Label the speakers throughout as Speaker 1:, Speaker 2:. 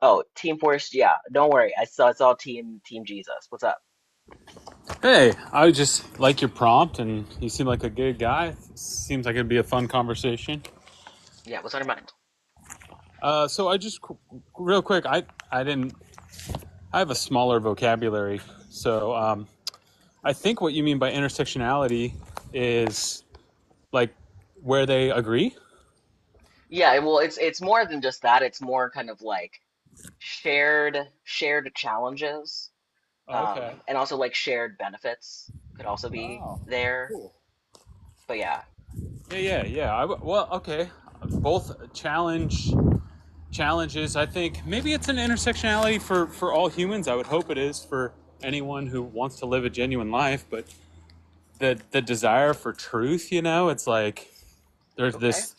Speaker 1: Oh, Team Forest, yeah. Don't worry. I saw Team Jesus. What's up?
Speaker 2: Hey, I just like your prompt, and you seem like a good guy. Seems like it'd be a fun conversation.
Speaker 1: Yeah, what's on your mind?
Speaker 2: So I just real quick, I didn't. I have a smaller vocabulary, so I think what you mean by intersectionality is like where they agree.
Speaker 1: Yeah, well, it's more than just that. It's more kind of like shared challenges,
Speaker 2: Okay.
Speaker 1: and also like shared benefits could also be
Speaker 2: Oh,
Speaker 1: there.
Speaker 2: cool.
Speaker 1: But yeah,
Speaker 2: Yeah. Well, okay. Both challenges. I think maybe it's an intersectionality for all humans. I would hope it is for anyone who wants to live a genuine life, but the desire for truth, it's like there's
Speaker 1: okay.
Speaker 2: this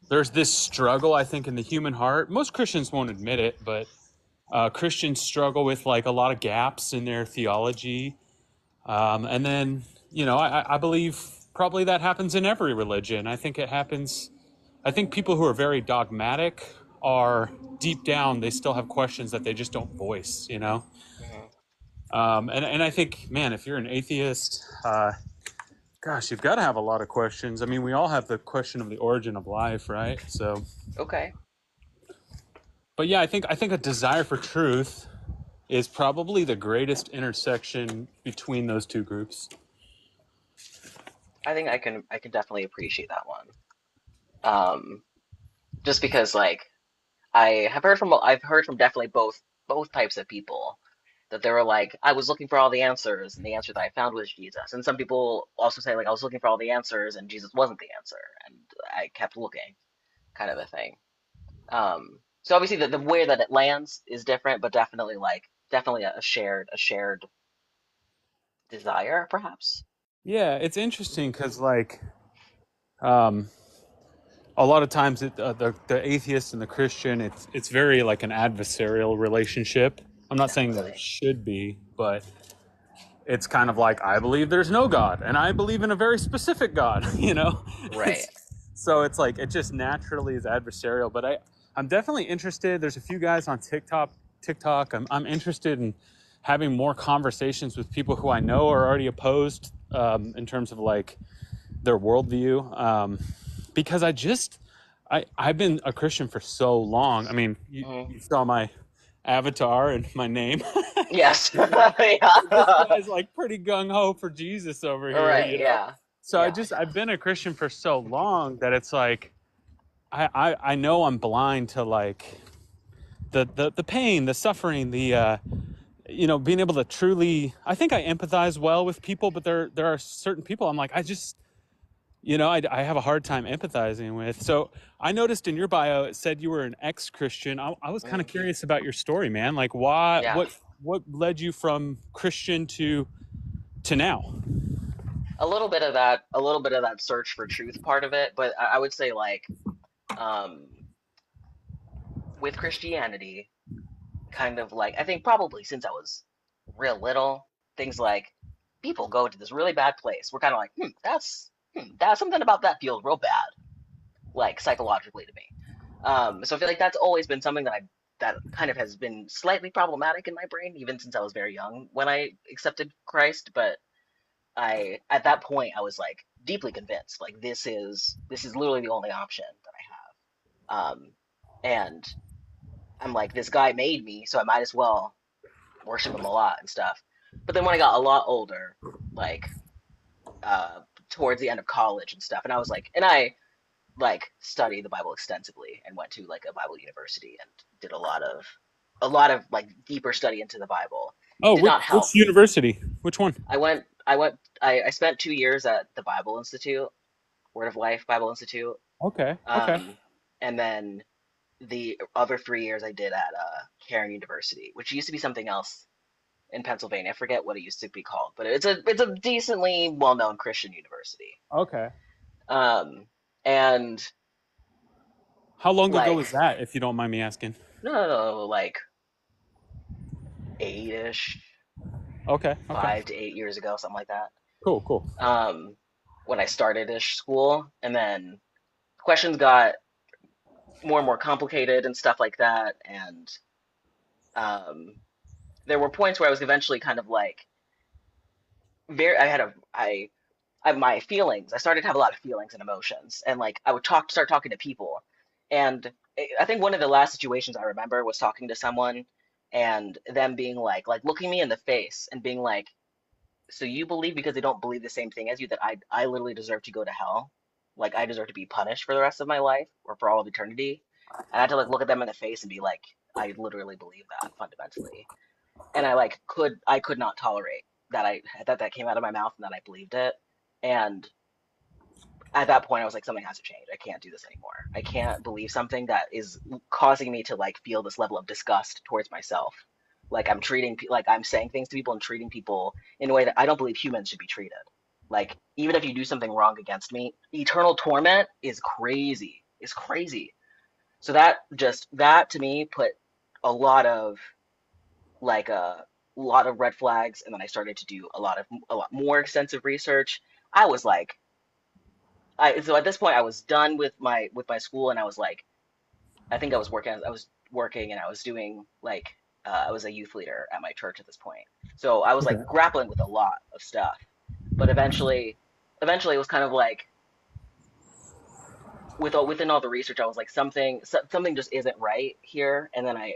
Speaker 2: there's this struggle, I think, in the human heart. Most Christians won't admit it, but Christians struggle with like a lot of gaps in their theology. And then, I believe probably that happens in every religion. I think people who are very dogmatic are deep down, they still have questions that they just don't voice.
Speaker 1: Hmm.
Speaker 2: And I think, man, if you're an atheist, gosh, you've got to have a lot of questions. I mean, we all have the question of the origin of life, right? So,
Speaker 1: Okay.
Speaker 2: but yeah, I think a desire for truth is probably the greatest intersection between those two groups.
Speaker 1: I think I can definitely appreciate that one. Um, just because like I've heard from definitely both types of people that they were like, I was looking for all the answers, and the answer that I found was Jesus. And some people also say like I was looking for all the answers, and Jesus wasn't the answer, and I kept looking, kind of a thing. So obviously the way that it lands is different, but definitely a shared desire, perhaps.
Speaker 2: Yeah, it's interesting because, like, um, a lot of times the atheist and the Christian, it's very like an adversarial relationship. I'm not saying that it
Speaker 1: Definitely.
Speaker 2: should be, but it's kind of like I believe there's no God, and I believe in a very specific God.
Speaker 1: Right.
Speaker 2: It's so it's like it just naturally is adversarial. But I'm definitely interested. There's a few guys on TikTok. I'm interested in having more conversations with people who I know are already opposed in terms of like their worldview. Because I've been a Christian for so long. I mean,
Speaker 1: Hmm.
Speaker 2: you saw my avatar and my name.
Speaker 1: Yes.
Speaker 2: This
Speaker 1: Yeah.
Speaker 2: guy's like pretty gung ho for Jesus over here,
Speaker 1: Right. Yeah.
Speaker 2: So
Speaker 1: Yeah.
Speaker 2: I've been a Christian for so long that it's like I know I'm blind to like the pain, the suffering, the being able to truly. I think I empathize well with people, but there are certain people I'm like I have a hard time empathizing with. So I noticed in your bio it said you were an ex-Christian. I was kind of
Speaker 1: Mm,
Speaker 2: curious about your story, man. Like, why?
Speaker 1: yeah.
Speaker 2: What led you from Christian to now?
Speaker 1: A little bit of that search for truth part of it, but I would say like um with Christianity, kind of like I think probably since I was real little, things like people go to this really bad place. We're kind of like, that's something about that feels real bad, like psychologically to me. So I feel like that's always been something that kind of has been slightly problematic in my brain, even since I was very young when I accepted Christ. But I at that point I was like deeply convinced, like this is literally the only option that I have. And I'm like, this guy made me, so I might as well worship him a lot and stuff. But then when I got a lot older, like uh, towards the end of college and stuff, and I was like, and I like studied the Bible extensively and went to like a Bible university and did a lot of like deeper study into the Bible.
Speaker 2: Oh,
Speaker 1: Did not
Speaker 2: which
Speaker 1: help.
Speaker 2: university? Which one?
Speaker 1: I spent 2 years at the Bible Institute, Word of Life Bible Institute,
Speaker 2: Okay, okay.
Speaker 1: um, and then the other 3 years I did at Cairn University, which used to be something else in Pennsylvania. I forget what it used to be called, but it's a decently well-known Christian university.
Speaker 2: Okay.
Speaker 1: Um, and
Speaker 2: How long ago
Speaker 1: like
Speaker 2: was that, if you don't mind me asking?
Speaker 1: no, like eight-ish,
Speaker 2: Okay, okay.
Speaker 1: 5 to 8 years ago, something like that.
Speaker 2: Cool, cool.
Speaker 1: Um, when I started ish school, and then questions got more and more complicated and stuff like that, and um, there were points where I was eventually kind of like very. I have my feelings. I started to have a lot of feelings and emotions, and like I would start talking to people, and I think one of the last situations I remember was talking to someone, and them being like looking me in the face and being like, "So you believe because they don't believe the same thing as you that I literally deserve to go to hell, like I deserve to be punished for the rest of my life or for all of eternity?" And I had to like look at them in the face and be like, "I literally believe that fundamentally." And I could not tolerate that came out of my mouth and that I believed it. And at that point I was like, something has to change. I can't do this anymore. I can't believe something that is causing me to like feel this level of disgust towards myself. Like like I'm saying things to people and treating people in a way that I don't believe humans should be treated. Like even if you do something wrong against me, eternal torment is crazy. It's crazy. So that to me put a lot of like a lot of red flags, and then I started to do a lot more extensive research. I was like, so at this point I was done with my school, and I was like, I was working and I was doing like I was a youth leader at my church at this point. So I was like
Speaker 2: Okay.
Speaker 1: grappling with a lot of stuff. But eventually it was kind of like within all the research I was like something just isn't right here. And then I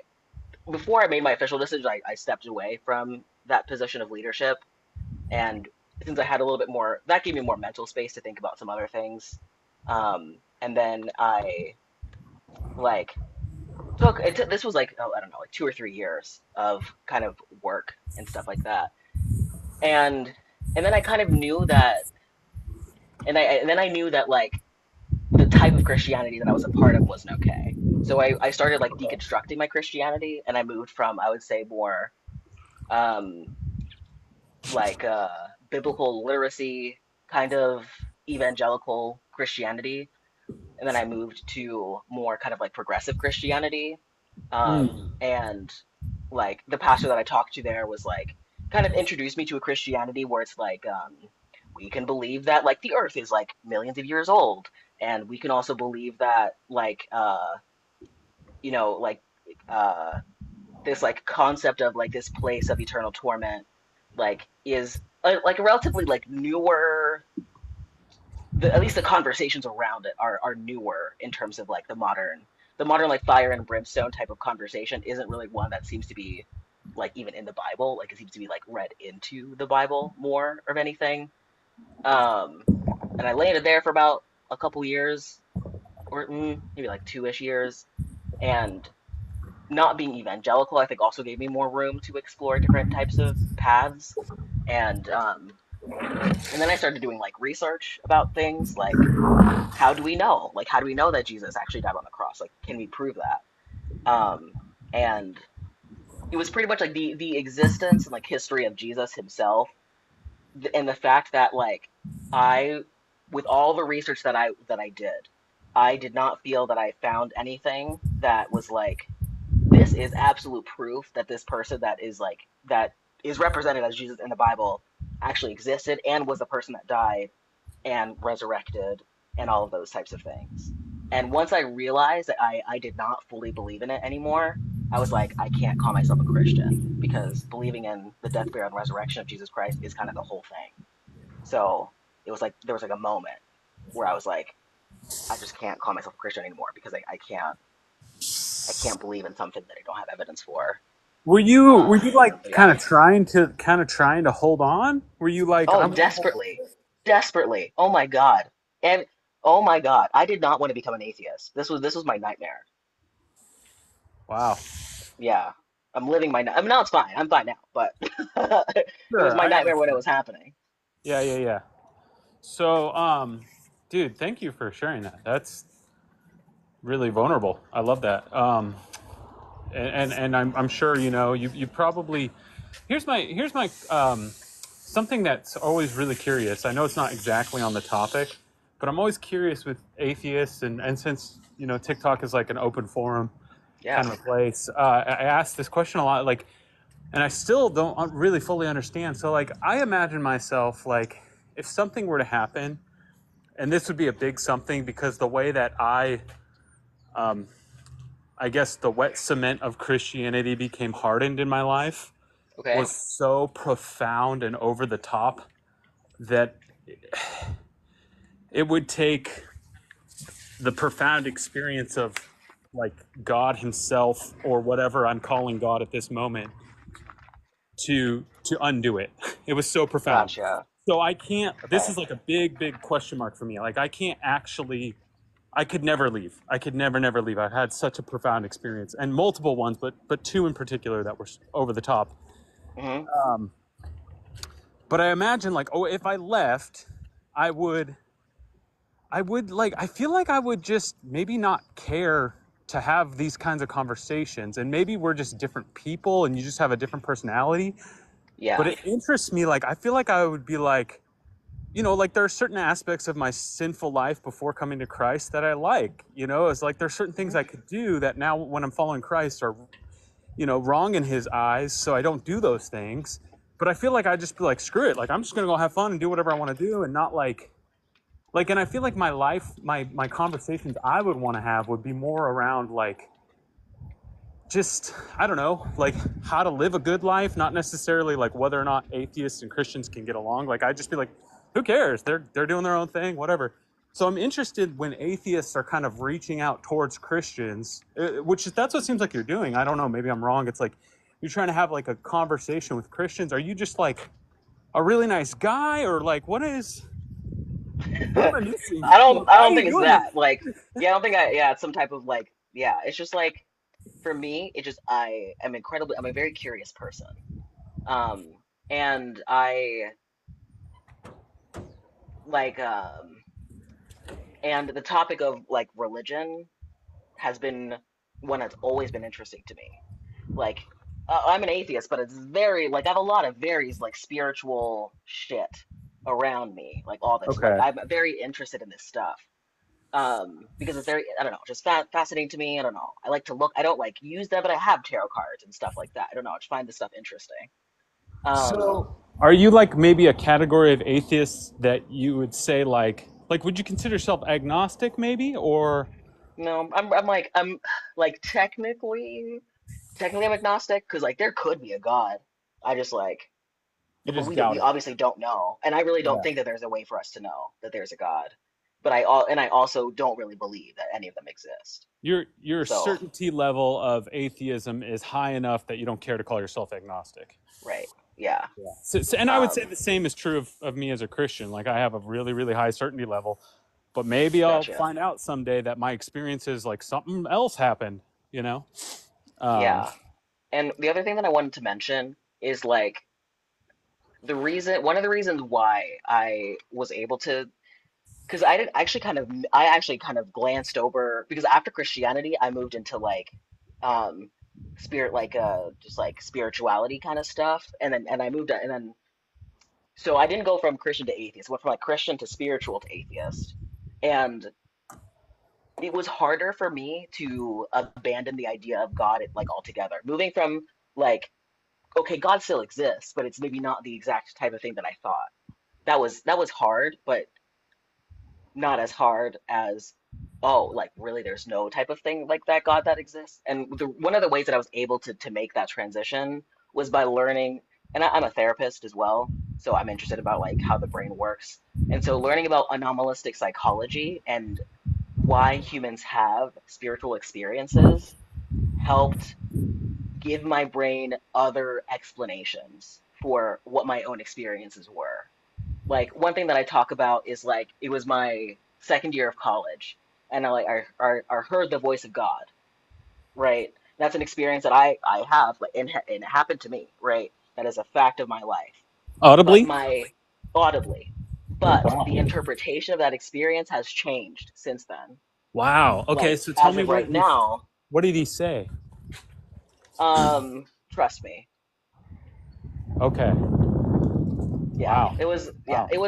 Speaker 1: before I made my official decision, I stepped away from that position of leadership. And since I had a little bit more, that gave me more mental space to think about some other things. And then I like this was like, oh, I don't know, like 2 or 3 years of kind of work and stuff like that. And and then I kind of knew that, and then I knew that like the type of Christianity that I was a part of wasn't okay. So I started like deconstructing my Christianity, and I moved from, I would say, more um like biblical literacy kind of evangelical Christianity, and then I moved to more kind of like progressive Christianity.
Speaker 2: Mm.
Speaker 1: And like the pastor that I talked to there was like kind of introduced me to a Christianity where it's like we can believe that like the earth is like millions of years old, and we can also believe that like you know like uh this like concept of like this place of eternal torment like is like a relatively like newer, at least the conversations around it are newer in terms of like the modern like fire and brimstone type of conversation isn't really one that seems to be like even in the Bible. Like it seems to be like read into the Bible more of anything. Um, and I landed there for about a couple years, or maybe like 2-ish years, and not being evangelical, I think also gave me more room to explore different types of paths. And and then I started doing like research about things like how do we know? Like, how do we know that Jesus actually died on the cross? Like, can we prove that? And it was pretty much like the existence and like history of Jesus himself, and the fact that like I, with all the research that I did not feel that I found anything that was like this is absolute proof that this person that is represented as Jesus in the Bible actually existed and was the person that died and resurrected and all of those types of things. And once I realized that I did not fully believe in it anymore, I was like, I can't call myself a Christian because believing in the death, burial, and resurrection of Jesus Christ is kind of the whole thing. So it was like there was like a moment where I was like, I just can't call myself a Christian anymore because I can't believe in something that I don't have evidence for.
Speaker 2: Were you like
Speaker 1: But yeah.
Speaker 2: kind of trying to hold on? Were you like
Speaker 1: Oh,
Speaker 2: I'm
Speaker 1: desperately, desperately. Oh my God. And oh my God, I did not want to become an atheist. This was my nightmare.
Speaker 2: wow.
Speaker 1: Yeah, I'm living my. I mean, now it's fine. I'm fine now, but it was
Speaker 2: Sure,
Speaker 1: my
Speaker 2: I
Speaker 1: nightmare when it
Speaker 2: understand.
Speaker 1: was happening.
Speaker 2: Yeah, yeah, yeah. So, dude, thank you for sharing that. That's really vulnerable. I love that. And I'm sure you know you probably here's my something that's always really curious. I know it's not exactly on the topic, but I'm always curious with atheists, and since you know TikTok is like an open forum
Speaker 1: Yeah.
Speaker 2: kind of a place, I ask this question a lot, like, and I still don't really fully understand. So, like, I imagine myself like if something were to happen, and this would be a big something because the way that I I guess the wet cement of Christianity became hardened in my life
Speaker 1: Okay.
Speaker 2: was so profound and over the top that it would take the profound experience of like God himself or whatever I'm calling God at this moment to undo it. It was so profound.
Speaker 1: Gotcha.
Speaker 2: So I can't, this
Speaker 1: Okay.
Speaker 2: is like a big question mark for me. Like I can't actually, I could never leave. I could never leave. I've had such a profound experience and multiple ones, but two in particular that were over the top.
Speaker 1: Hmm.
Speaker 2: But I imagine like, oh, if I left, I would like, I feel like I would just maybe not care to have these kinds of conversations. And maybe we're just different people and you just have a different personality. But
Speaker 1: Yeah.
Speaker 2: it interests me. Like, I feel like I would be like, like there are certain aspects of my sinful life before coming to Christ that I like, it's like there's certain things
Speaker 1: Mhm.
Speaker 2: I could do that now when I'm following Christ are, wrong in his eyes. So I don't do those things. But I feel like I just be like, screw it. Like, I'm just going to go have fun and do whatever I want to do and not like, and I feel like my life, my conversations I would want to have would be more around like just I don't know, like how to live a good life, not necessarily like whether or not atheists and Christians can get along. Like I'd just be like, who cares? They're doing their own thing, whatever. So I'm interested when atheists are kind of reaching out towards Christians, which that's what seems like you're doing. I don't know, maybe I'm wrong. It's like you're trying to have like a conversation with Christians. Are you just like a really nice guy, or like what am I missing?
Speaker 1: I
Speaker 2: Why are
Speaker 1: don't
Speaker 2: you
Speaker 1: think it's
Speaker 2: doing
Speaker 1: that.
Speaker 2: this?
Speaker 1: Like, yeah, I don't think yeah, it's some type of like, yeah, it's just like for me, it just I'm a very curious person. Um, and I like and the topic of like religion has been one that's always been interesting to me. Like, I'm an atheist, but it's very like I have a lot of very like spiritual shit around me, like all this. Like
Speaker 2: Okay.
Speaker 1: I'm very interested in this stuff. Because it's very, I don't know, just fascinating to me. I don't know. I like to look. I don't like use them, but I have tarot cards and stuff like that. I don't know. I just find this stuff interesting. Um,
Speaker 2: So, are you like maybe a category of atheists that you would say like would you consider yourself agnostic maybe or
Speaker 1: no, I'm like technically I'm agnostic because like there could be a God. I just like,
Speaker 2: you
Speaker 1: but
Speaker 2: just
Speaker 1: we
Speaker 2: doubt it?
Speaker 1: obviously don't know, and I really don't
Speaker 2: Yeah.
Speaker 1: think that there's a way for us to know that there's a God. But I also don't really believe that any of them exist.
Speaker 2: Your
Speaker 1: So,
Speaker 2: certainty level of atheism is high enough that you don't care to call yourself agnostic.
Speaker 1: right, yeah,
Speaker 2: Yeah. And I would say
Speaker 1: um,
Speaker 2: the same is true of me as a Christian. Like I have a really high certainty level, but maybe I'll
Speaker 1: gotcha,
Speaker 2: find out someday that my experience is like something else happened, you know? Um,
Speaker 1: yeah. And the other thing that I wanted to mention is like one of the reasons why I was able to, because I actually kind of glanced over, because after Christianity, I moved into like, um, just like spirituality kind of stuff. And I moved, and then, so I didn't go from Christian to atheist, I went from like Christian to spiritual to atheist. And it was harder for me to abandon the idea of God like altogether. Moving from like, okay, God still exists, but it's maybe not the exact type of thing that I thought. That was hard, but not as hard as, oh, like really there's no type of thing like that God that exists. And one of the ways that I was able to make that transition was by learning, and I'm a therapist as well, so I'm interested about like how the brain works. And so learning about anomalistic psychology and why humans have spiritual experiences helped give my brain other explanations for what my own experiences were. Like one thing that I talk about is like it was my second year of college, and I heard the voice of God, right? That's an experience that I have, like, and it happened to me, right? That is a fact of my life. But
Speaker 2: audibly?
Speaker 1: my audibly, but the
Speaker 2: Wow.
Speaker 1: interpretation of that experience has changed since then.
Speaker 2: Wow. Okay,
Speaker 1: Like
Speaker 2: so tell
Speaker 1: as
Speaker 2: me
Speaker 1: of right now,
Speaker 2: what did he say?
Speaker 1: trust me.
Speaker 2: Okay.
Speaker 1: Yeah,
Speaker 2: Wow.
Speaker 1: yeah,
Speaker 2: Wow.
Speaker 1: it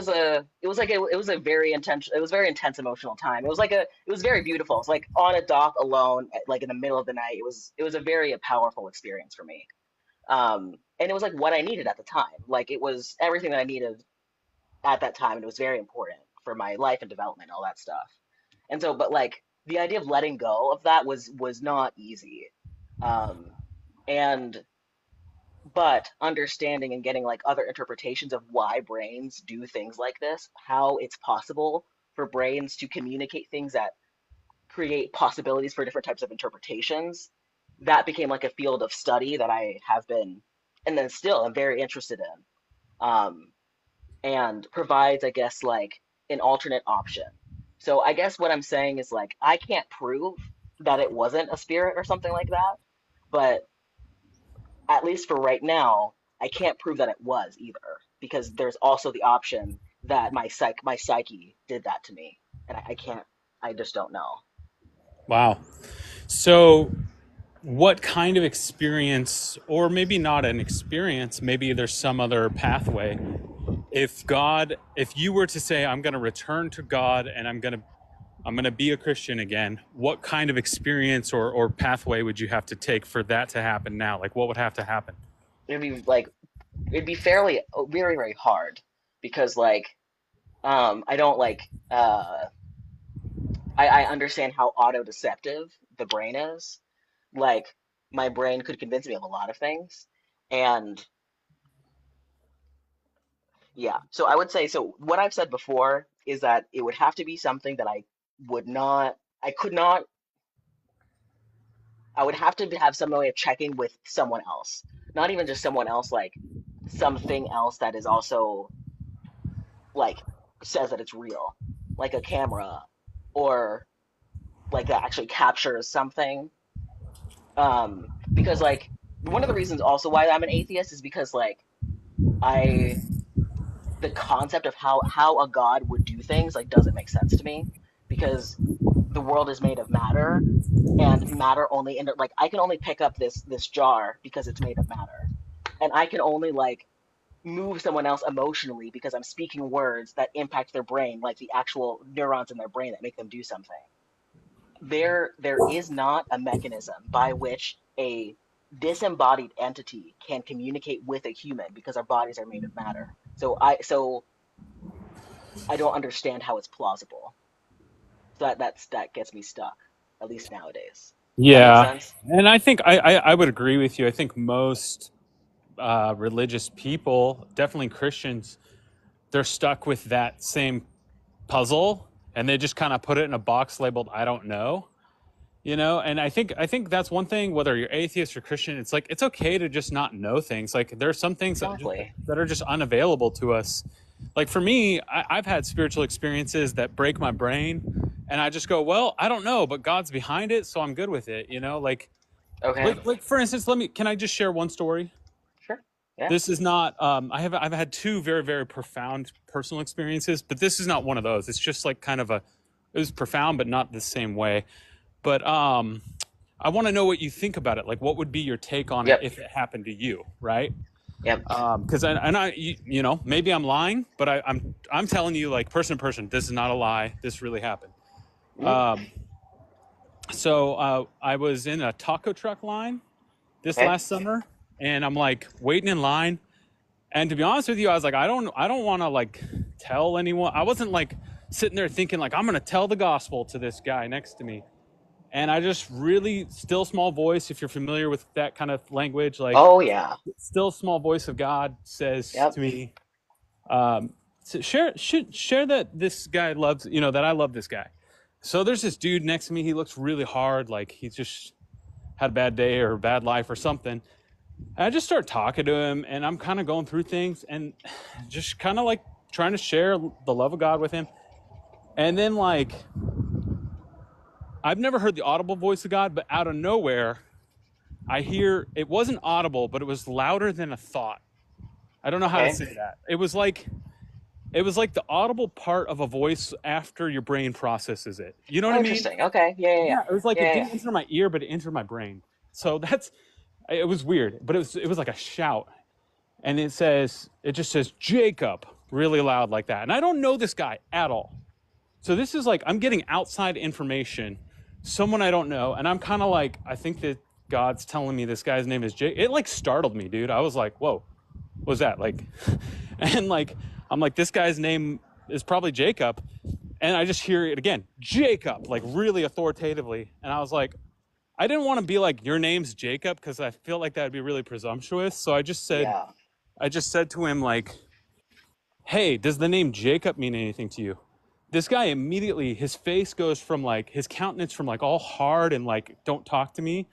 Speaker 1: was a very intense, it was very intense emotional time. It was very beautiful. It's like on a dock alone, like in the middle of the night. It was a very powerful experience for me. And it was like what I needed at the time. Like it was everything that I needed at that time, and it was very important for my life and development and all that stuff. And so, but like the idea of letting go of that was not easy. Um, and but understanding and getting like other interpretations of why brains do things like this, how it's possible for brains to communicate things that create possibilities for different types of interpretations, that became like a field of study that I have been and then still am very interested in. And provides, I guess, like an alternate option. So I guess what I'm saying is like I can't prove that it wasn't a spirit or something like that, but at least for right now, I can't prove that it was either because there's also the option that my psyche did that to me, and I can't. I just don't know.
Speaker 2: Wow. So, what kind of experience, or maybe not an experience, maybe there's some other pathway. If you were to say, I'm going to return to God and I'm going to be a Christian again, what kind of experience or pathway would you have to take for that to happen now? Like, what would have to happen?
Speaker 1: It'd be like it'd be fairly very very hard because like I don't like I understand how auto deceptive the brain is. Like my brain could convince me of a lot of things, and yeah. So I would say so. What I've said before is that it would have to be something that would not, I could not, I would have to have some way of checking with someone else, not even just someone else, like something else that is also like says that it's real, like a camera or like that actually captures something. Because like one of the reasons also why I'm an atheist is because like I the concept of how a god would do things like doesn't make sense to me because the world is made of matter and matter only like I can only pick up this jar because it's made of matter, and I can only like move someone else emotionally because I'm speaking words that impact their brain, like the actual neurons in their brain that make them do something. There is not a mechanism by which a disembodied entity can communicate with a human because our bodies are made of matter. So I don't understand how it's plausible. So that gets me stuck, at least nowadays. Does that make
Speaker 2: Yeah.
Speaker 1: sense?
Speaker 2: And I think I would agree with you. I think most religious people, definitely Christians, they're stuck with that same puzzle and they just kind of put it in a box labeled I don't know. And I think that's one thing, whether you're atheist or Christian, it's like it's okay to just not know things. Like there are some things
Speaker 1: Exactly.
Speaker 2: that are just unavailable to us. Like for me, I've had spiritual experiences that break my brain, and I just go, well, I don't know, but God's behind it, so I'm good with it. Like
Speaker 1: Okay.
Speaker 2: like for instance, can I just share one story?
Speaker 1: Sure. Yeah.
Speaker 2: This is not I've had two very very profound personal experiences, but this is not one of those. It's just like kind of a it was profound but not the same way. But I want to know what you think about it. Like, what would be your take on it
Speaker 1: Yep.
Speaker 2: if it happened to you, right?
Speaker 1: Yep.
Speaker 2: Because maybe I'm lying, but I'm telling you, like person to person, this is not a lie. This really happened.
Speaker 1: Mm,
Speaker 2: Um, so I was in a taco truck line this
Speaker 1: okay.
Speaker 2: last summer, and I'm like waiting in line. And to be honest with you, I was like, I don't want to like tell anyone. I wasn't like sitting there thinking like I'm gonna tell the gospel to this guy next to me. And I just really still small voice, if you're familiar with that kind of language, like
Speaker 1: Oh yeah.
Speaker 2: still small voice of God says
Speaker 1: Yep.
Speaker 2: to me, share that this guy loves, that I love this guy. So there's this dude next to me. He looks really hard, like he's just had a bad day or a bad life or something. And I just start talking to him, and I'm kind of going through things and just kind of like trying to share the love of God with him. And then like I've never heard the audible voice of God, but out of nowhere, I hear it wasn't audible, but it was louder than a thought. I don't know how to
Speaker 1: Okay.
Speaker 2: say that. It was like the audible part of a voice after your brain processes it. You know what
Speaker 1: Oh,
Speaker 2: I mean?
Speaker 1: interesting. Okay. Yeah. Yeah. Yeah.
Speaker 2: Yeah, it was like it
Speaker 1: Yeah. Yeah.
Speaker 2: didn't enter my ear, but it entered my brain. So it was weird, but it was like a shout, and it just says Jacob really loud like that, and I don't know this guy at all. So this is like I'm getting outside information, someone I don't know, and I'm kind of like I think that God's telling me this guy's name is Jake. It like startled me, dude. I was like, whoa, what was that like? And like I'm like this guy's name is probably Jacob, and I just hear it again, Jacob, like really authoritatively. And I was like, I didn't want to be like, your name's Jacob, because I feel like that would be really presumptuous. So
Speaker 1: Yeah.
Speaker 2: I just said to him, like, hey, does the name Jacob mean anything to you? This guy immediately, his face goes from like, his countenance from like all hard and like, don't talk to me,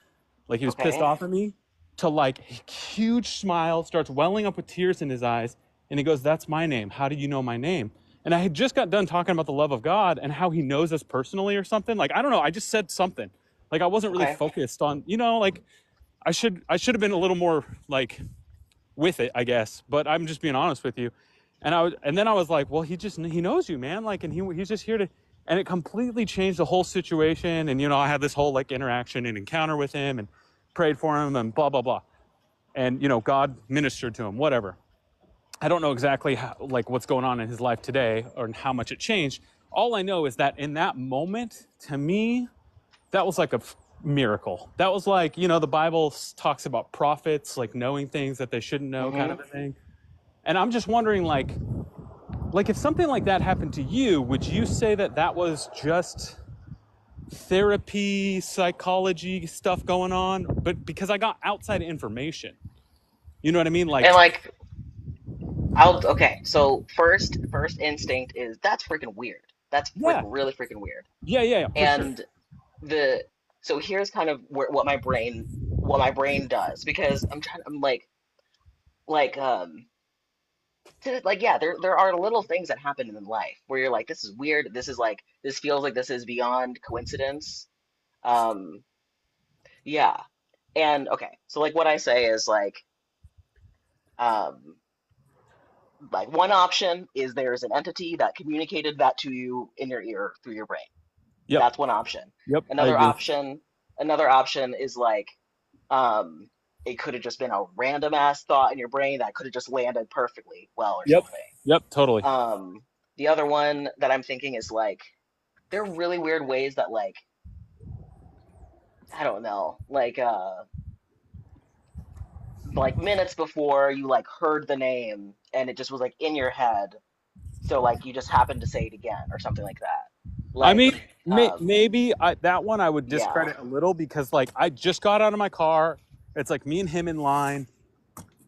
Speaker 2: like he was pissed
Speaker 1: Okay.
Speaker 2: off at me, to like huge smile, starts welling up with tears in his eyes. And he goes, that's my name. How do you know my name? And I had just got done talking about the love of God and how he knows us personally or something. Like, I don't know. I just said something. Like, I wasn't really
Speaker 1: Okay.
Speaker 2: focused on, like, I should have been a little more like with it, I guess. But I'm just being honest with you. And then I was like, well, he knows you, man. Like, and he's just here to, and it completely changed the whole situation. And I had this whole like interaction and encounter with him and prayed for him and blah blah blah. And God ministered to him. Whatever. I don't know exactly how, like what's going on in his life today or how much it changed. All I know is that in that moment, to me, that was like a miracle. That was like, the Bible talks about prophets like knowing things that they shouldn't know, kind
Speaker 1: Mm-hmm.
Speaker 2: of a thing. And I'm just wondering, like if something like that happened to you, would you say that that was just therapy, psychology stuff going on? But because I got outside information, you know what I mean? Like,
Speaker 1: And like okay, so first instinct is that's freaking weird. That's
Speaker 2: yeah,
Speaker 1: really freaking weird.
Speaker 2: yeah, for sure.
Speaker 1: And the so here's kind of what my brain does because I'm like like yeah, there are little things that happen in life where you're like this is weird. This feels like this is beyond coincidence. Um yeah. And okay, so like what I say is um like one option is there's an entity that communicated that to you in your ear through your brain.
Speaker 2: Yep,
Speaker 1: That's one option.
Speaker 2: yep, I
Speaker 1: Another
Speaker 2: agree.
Speaker 1: option, another option is um, it could have just been a random ass thought in your brain that could have just landed perfectly well or
Speaker 2: Yep,
Speaker 1: something.
Speaker 2: yep, totally.
Speaker 1: Um, the other one that I'm thinking is there are really weird ways that I don't know, like minutes before you like heard the name and it just was like in your head, so like you just happened to say it again or something like that.
Speaker 2: I
Speaker 1: Like
Speaker 2: mean, maybe that one I would
Speaker 1: yeah,
Speaker 2: discredit a little because, like, I just got out of my car. It's like me and him in line.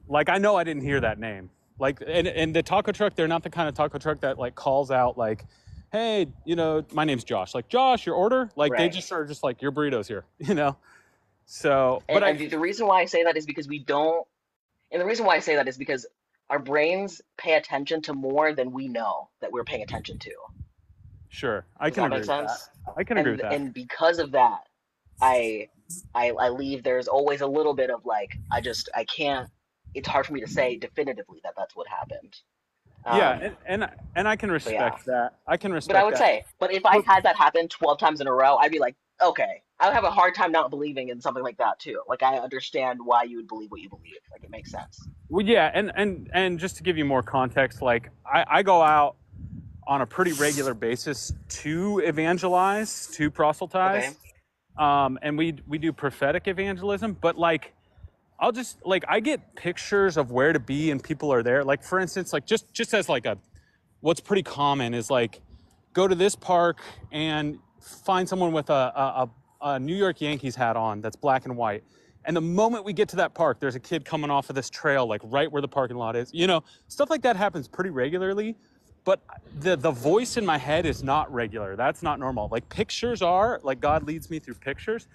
Speaker 2: Like, I know I didn't hear that name. Like, and the taco truck, they're not the kind of taco truck that like calls out like, "Hey, my name's Josh." Like, Josh, your order. Like, they
Speaker 1: right.
Speaker 2: just are just like, "Your burritos here." So, but
Speaker 1: And the reason why I say that is because we don't, and the reason why I say that is because our brains pay attention to more than we know that we're paying attention to.
Speaker 2: sure, I
Speaker 1: Does
Speaker 2: can
Speaker 1: that
Speaker 2: agree
Speaker 1: make
Speaker 2: with that.
Speaker 1: sense?
Speaker 2: I can agree with that.
Speaker 1: And because of that, I I leave. There's always a little bit of I can't. It's hard for me to say definitively that that's what happened.
Speaker 2: Yeah,
Speaker 1: Um,
Speaker 2: and I can
Speaker 1: but yeah.
Speaker 2: respect that. I can
Speaker 1: But I
Speaker 2: respect
Speaker 1: would
Speaker 2: that.
Speaker 1: say, but if I
Speaker 2: But
Speaker 1: had that happen 12 times in a row, I'd be like, okay, I would have a hard time not believing in something like that too. Like I understand why you would believe what you believe. Like it makes sense.
Speaker 2: well, yeah, and just to give you more context, like I go out on a pretty regular basis to evangelize, to proselytize,
Speaker 1: Okay.
Speaker 2: and we do prophetic evangelism. But like, I'll just like I get pictures of where to be, and people are there. Like for instance, like just as like a what's pretty common is like go to this park and find someone with a New York Yankees hat on that's black and white. And the moment we get to that park, there's a kid coming off of this trail, like right where the parking lot is. Stuff like that happens pretty regularly. But the voice in my head is not regular. That's not normal. Like pictures are, like God leads me through pictures.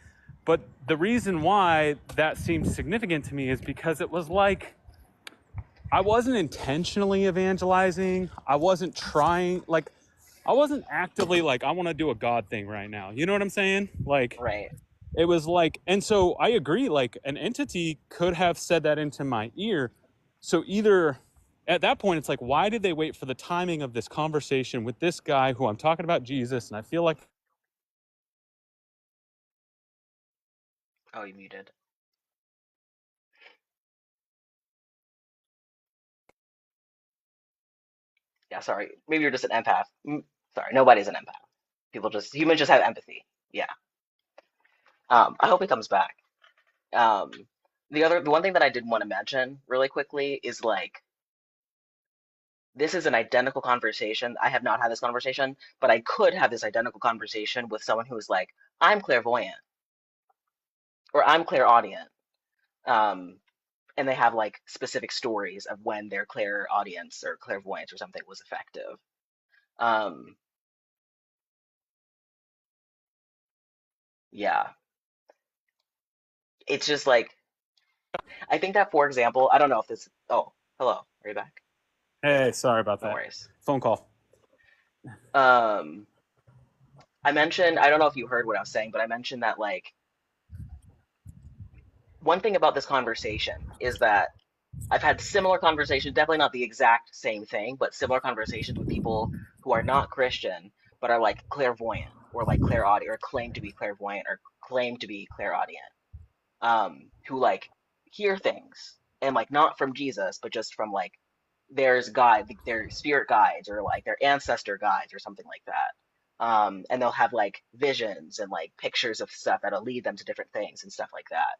Speaker 2: But the reason why that seems significant to me is because it was like I wasn't intentionally evangelizing. I wasn't trying, like, I wasn't actively like, I want to do a God thing right now. You know what I'm saying? Like,
Speaker 1: Right.
Speaker 2: it was like, and so I agree, like, an entity could have said that into my ear. So either at that point, it's like, why did they wait for the timing of this conversation with this guy who I'm talking about Jesus? And I feel like,
Speaker 1: Oh, you muted. Yeah, sorry. Maybe you're just an empath. Sorry, nobody's an empath. Humans just have empathy. Yeah. I hope he comes back. Um, the one thing that I did want to mention really quickly is this is an identical conversation. I have not had this conversation, but I could have this identical conversation with someone who is like, I'm clairvoyant or I'm clairaudient. Um, and they have like specific stories of when their clairaudience or clairvoyance or something was effective. Um, yeah, it's just like, I think that, for example, I don't know if this, oh, hello, are you back?
Speaker 2: Hey, sorry about
Speaker 1: No
Speaker 2: that.
Speaker 1: worries.
Speaker 2: Phone call.
Speaker 1: Um, I mentioned, I don't know if you heard what I was saying, but I mentioned that like one thing about this conversation is that I've had similar conversations, definitely not the exact same thing, but similar conversations with people who are not Christian, but are like clairvoyant or like clairaudient or claim to be clairvoyant or claim to be clairaudient, who like hear things and like not from Jesus, but just from like their spirit guides or like their ancestor guides or something like that. And they'll have like visions and like pictures of stuff that'll lead them to different things and stuff like that.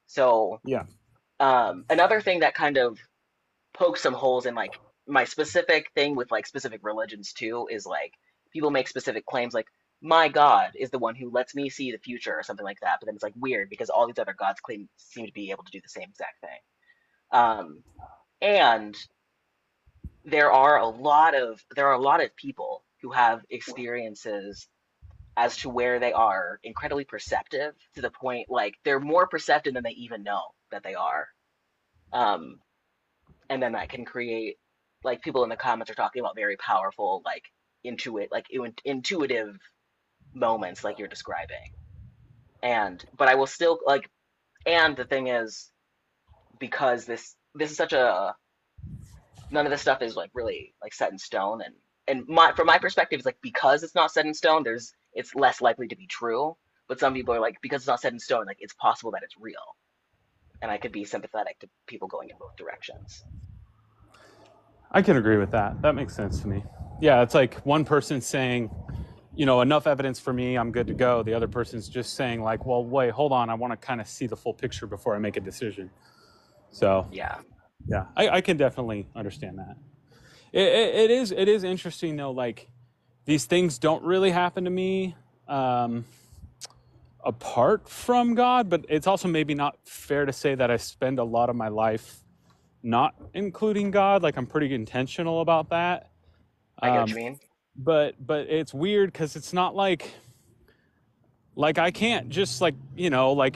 Speaker 1: So,
Speaker 2: Yeah.
Speaker 1: another thing that kind of pokes some holes in like my specific thing with like specific religions too is like people make specific claims like my God is the one who lets me see the future or something like that. But then it's like weird because all these other gods claim seem to be able to do the same exact thing. And there are a lot of people who have experiences as to where they are incredibly perceptive to the point like they're more perceptive than they even know that they are. Um, and then that can create like people in the comments are talking about very powerful like intuitive moments like you're describing. And but I will still like and the thing is because this is such a none of this stuff is like really like set in stone and my from my perspective it's like because it's not set in stone there's it's less likely to be true, but some people are like because it's not set in stone like it's possible that it's real, and I could be sympathetic to people going in both directions.
Speaker 2: I can agree with that. That makes sense to me. Yeah, it's like one person saying, enough evidence for me, I'm good to go. The other person's just saying, like, well, wait, hold on, I want to kind of see the full picture before I make a decision. So,
Speaker 1: Yeah.
Speaker 2: yeah, I can definitely understand that. It is interesting though. Like these things don't really happen to me um, apart from God, but it's also maybe not fair to say that I spend a lot of my life not including God. Like I'm pretty intentional about that.
Speaker 1: I get what
Speaker 2: Um,
Speaker 1: you mean.
Speaker 2: but it's weird because it's not like I can't just like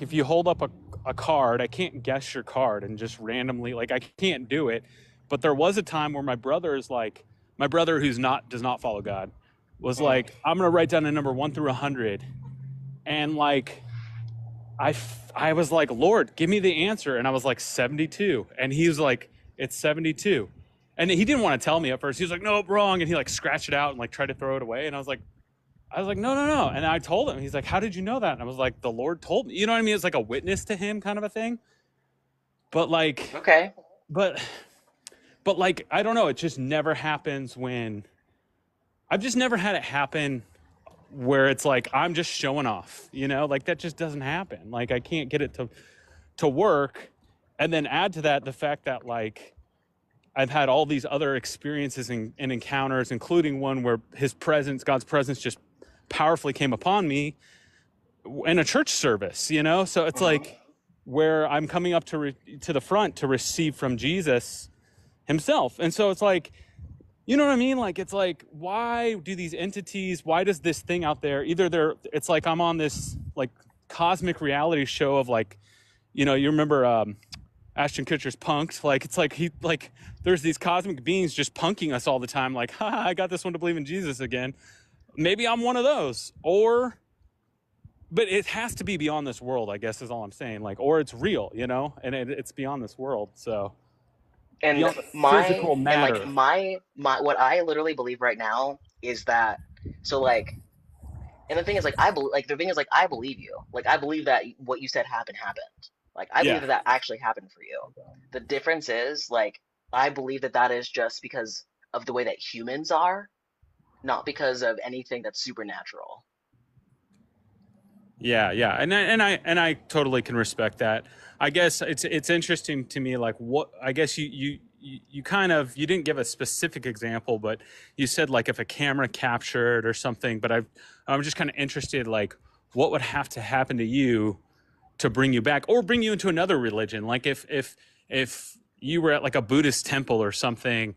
Speaker 2: if you hold up a card, I can't guess your card and just randomly like I can't do it. But there was a time where my brother who's not does not follow God was
Speaker 1: Hmm.
Speaker 2: like, I'm gonna write down a number 1 through 100, and like I was like, Lord, give me the answer, and I was like 72, and he was like, it's 72, and he didn't want to tell me at first. He was like, nope, wrong, and he like scratched it out and like tried to throw it away, and I was like, no, no, no. And I told him, he's like, how did you know that? And I was like, the Lord told me. You know what I mean? It's like a witness to him kind of a thing. But like,
Speaker 1: Okay.
Speaker 2: but, but like, I don't know. It just never happens I've just never had it happen where it's like, I'm just showing off, like that just doesn't happen. Like I can't get it to work. And then add to that the fact that like, I've had all these other experiences and encounters, including one where God's presence just powerfully came upon me in a church service, So it's
Speaker 1: Hmm.
Speaker 2: like where I'm coming up to the front to receive from Jesus himself. And so it's like, you know what I mean? Like, it's like, why do these entities, why does this thing out there, it's like I'm on this like cosmic reality show of like, you remember Ashton Kutcher's Punked? Like, it's like there's these cosmic beings just punking us all the time. Like, ha, I got this one to believe in Jesus again. Maybe I'm one of those. But it has to be beyond this world, I guess is all I'm saying. Like, or it's real, and it's beyond this world. So
Speaker 1: And
Speaker 2: beyond the physical
Speaker 1: like
Speaker 2: matter.
Speaker 1: my what I literally believe right now is that so like and the thing is like the thing is like I believe you. Like I believe that what you said happened. Like I believe
Speaker 2: Yeah.
Speaker 1: that that actually happened for you. The difference is like I believe that that is just because of the way that humans are, not because of anything that's supernatural.
Speaker 2: Yeah, yeah. And I totally can respect that. I guess it's interesting to me like what I guess you kind of, you didn't give a specific example, but you said like if a camera captured or something. But I'm just kind of interested, like what would have to happen to you to bring you back or bring you into another religion? Like if you were at like a Buddhist temple or something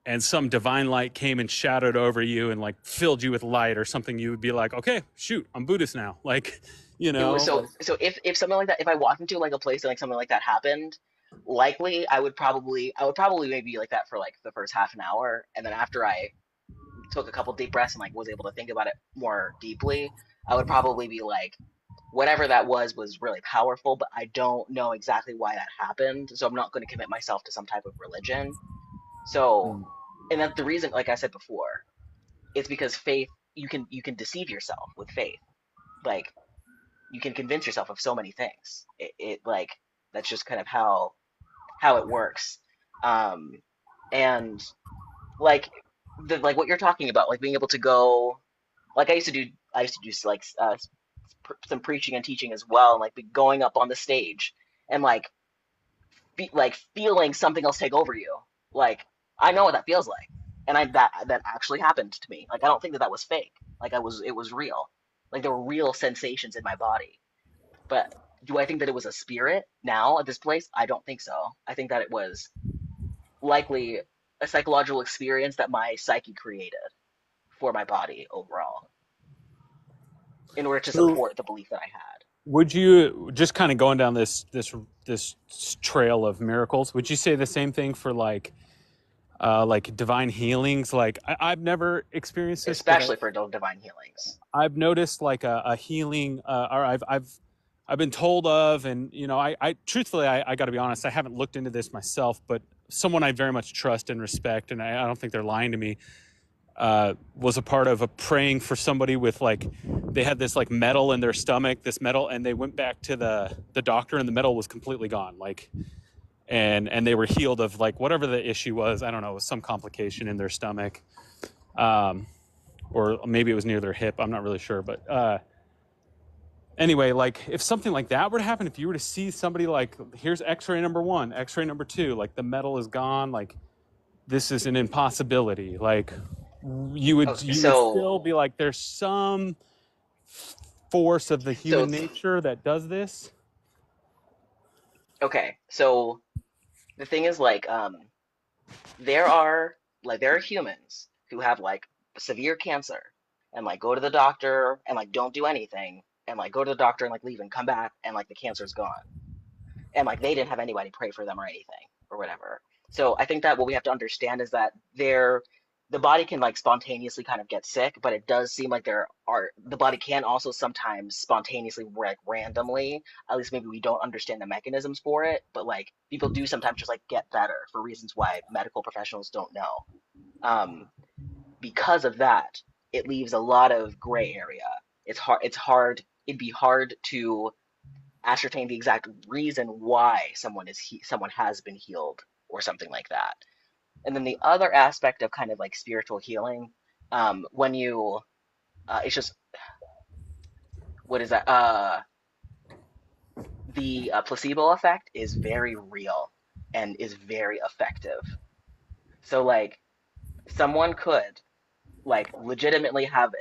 Speaker 2: and some divine light came and shadowed over you and like filled you with light or something, you would be like, okay, shoot, I'm Buddhist now. Like,
Speaker 1: So
Speaker 2: like,
Speaker 1: if something like that, if I walked into like a place and like something like that happened, likely I would probably maybe like that for like the first half an hour, and then after I took a couple deep breaths and like was able to think about it more deeply, I would probably be like, whatever that was really powerful, but I don't know exactly why that happened, so I'm not going to commit myself to some type of religion. So, and that's the reason, like I said before, it's because faith, you can deceive yourself with faith. Like you can convince yourself of so many things. It like that's just kind of how it works. Um, and like like what you're talking about, like being able to go, like I used to do like some preaching and teaching as well, and like going up on the stage and like feeling something else take over you. Like I know what that feels like, and that actually happened to me. Like I don't think that that was fake. Like it was real. Like there were real sensations in my body. But do I think that it was a spirit now at this place? I don't think so. I think that it was likely a psychological experience that my psyche created for my body overall in order to
Speaker 2: so
Speaker 1: support the belief that I had.
Speaker 2: would you, just kind of going down this trail of miracles, would you say the same thing for like divine healings? Like I've never experienced this, but
Speaker 1: Especially for divine healings.
Speaker 2: I've noticed like a healing, or I've been told of, and I truthfully, I got to be honest, I haven't looked into this myself, but someone I very much trust and respect, and I don't think they're lying to me, was a part of a praying for somebody with like, they had this like metal in their stomach, this metal, and they went back to the doctor, and the metal was completely gone, like, and they were healed of like whatever the issue was. I don't know, it was some complication in their stomach, um, or maybe it was near their hip. I'm not really sure, but anyway, like if something like that were to happen, if you were to see somebody like, here's X-ray number 1, X-ray number 2, like the metal is gone, like this is an impossibility, like you
Speaker 1: Oh,
Speaker 2: would you would still be like, there's some force of the
Speaker 1: so
Speaker 2: human nature that does this.
Speaker 1: okay. So the thing is there are there are humans who have like severe cancer and like go to the doctor and like don't do anything and like go to the doctor and like leave and come back and like the cancer's gone and like they didn't have anybody pray for them or anything or whatever. So I think that what we have to understand is that the body can like spontaneously kind of get sick, but it does seem like the body can also sometimes spontaneously like randomly, at least maybe we don't understand the mechanisms for it, but like people do sometimes just like get better for reasons why medical professionals don't know. Um, because of that, it leaves a lot of gray area. It'd be hard to ascertain the exact reason why someone has been healed or something like that. And then the other aspect of kind of like spiritual healing, when you, it's just what is that? The placebo effect is very real and is very effective. So like someone could like legitimately have